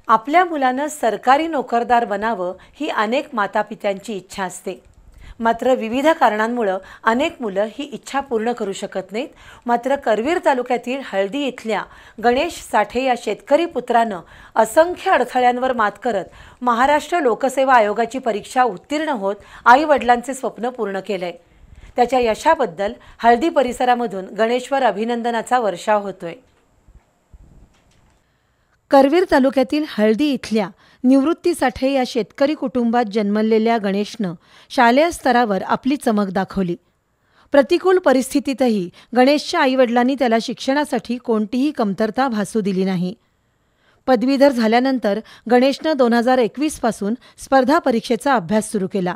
आपल्या मुलानं सरकारी नोकरदार बनावं ही अनेक मातापित्यांची इच्छा असते. मात्र विविध कारणांमुळे अनेक मुलं ही इच्छा पूर्ण करू शकत नाहीत. मात्र करवीर तालुक्यातील हळदी इथल्या गणेश साठे या शेतकरी पुत्रानं असंख्य अडथळ्यांवर मात करत महाराष्ट्र लोकसेवा आयोगाची परीक्षा उत्तीर्ण होत आई वडिलांचे स्वप्न पूर्ण केलंय. त्याच्या यशाबद्दल हळदी परिसरामधून गणेशवर अभिनंदनाचा वर्षाव होतोय. करवीर तालुक्यातील हळदी इथल्या निवृत्ती साठे या शेतकरी कुटुंबात जन्मलेल्या गणेशनं शालेय स्तरावर आपली चमक दाखवली. प्रतिकूल परिस्थितीतही गणेशच्या आईवडिलांनी त्याला शिक्षणासाठी कोणतीही कमतरता भासू दिली नाही. पदवीधर झाल्यानंतर गणेशनं 2021 पासून स्पर्धा परीक्षेचा अभ्यास सुरू केला.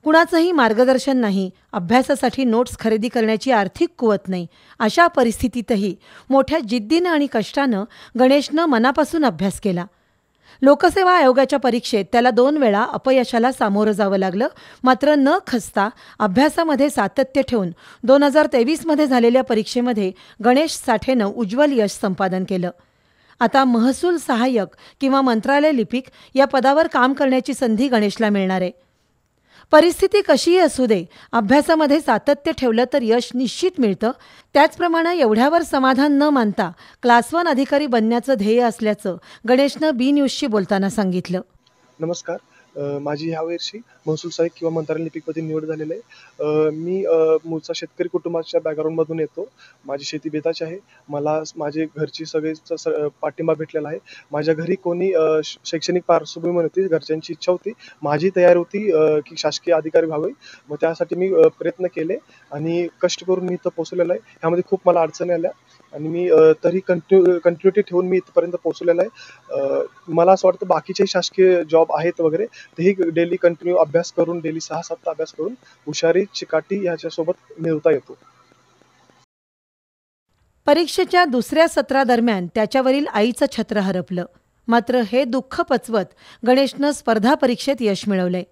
कुणाचंही मार्गदर्शन नाही, अभ्यासासाठी नोट्स खरेदी करण्याची आर्थिक कुवत नाही, अशा परिस्थितीतही मोठ्या जिद्दीनं आणि कष्टानं गणेशनं मनापासून अभ्यास केला. लोकसेवा आयोगाच्या परीक्षेत त्याला 2 वेळा अपयशाला सामोरं जावं लागलं. मात्र न खचता अभ्यासामध्ये सातत्य ठेवून 2023मध्ये झालेल्या परीक्षेमध्ये गणेश साठेनं उज्ज्वल यश संपादन केलं. आता महसूल सहाय्यक किंवा मंत्रालय लिपिक या पदावर काम करण्याची संधी गणेशला मिळणार आहे. परिस्थिती कशीही असू दे, अभ्यासामध्ये सातत्य ठेवलं तर यश निश्चित मिळतं. त्याचप्रमाणे एवढ्यावर समाधान न मानता क्लास 1 अधिकारी बनण्याचं ध्येय असल्याचं गणेशनं बी न्यूजशी बोलताना सांगितलं. नमस्कार. माझी ह्या वर्षी महसूल सहाय्यक किंवा मंत्रालय लिपिकपदी निवड झालेली आहे. मी मूळचा शेतकरी कुटुंबाच्या बॅकग्राऊंडमधून येतो. माझी शेती बेताची आहे. मला माझे घरची सगळे पाठिंबा भेटलेला आहे. माझ्या घरी कोणी शैक्षणिक पार्श्वभूमी नव्हती. घरच्यांची इच्छा होती, माझी तयारी होती की शासकीय अधिकारी व्हावे. मग त्यासाठी मी प्रयत्न केले आणि कष्ट करून मी इथं पोहोचलेलो आहे. ह्यामध्ये खूप मला अडचणी आल्या आणि मी तरी कंटिन्युटी ठेवून मी इथपर्यंत पोहोचलेलो आहे. मला असं वाटतं बाकीचे शासकीय जॉब आहेत वगैरे तेही डेली कंटिन्यू अभ्यास करून डेली 6-7 अभ्यास करून हुशारी चिकाटी ह्याच्यासोबत मिळवता येतो. परीक्षेच्या दुसऱ्या सत्रादरम्यान त्याच्यावरील आईचं छत्र हरपलं. मात्र हे दुःख पचवत गणेशनं स्पर्धा परीक्षेत यश मिळवलंय.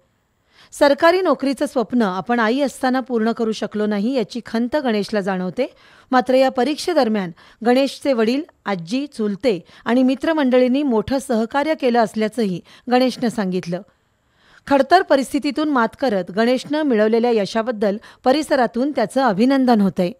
सरकारी नोकरीचं स्वप्न आपण आई असताना पूर्ण करू शकलो नाही याची खंत गणेशला जाणवते. मात्र या परीक्षेदरम्यान गणेशचे वडील, आजी, चुलते आणि मित्रमंडळींनी मोठं सहकार्य केलं असल्याचंही गणेशनं सांगितलं. खडतर परिस्थितीतून मात करत गणेशनं मिळवलेल्या यशाबद्दल परिसरातून त्याचं अभिनंदन होतंय.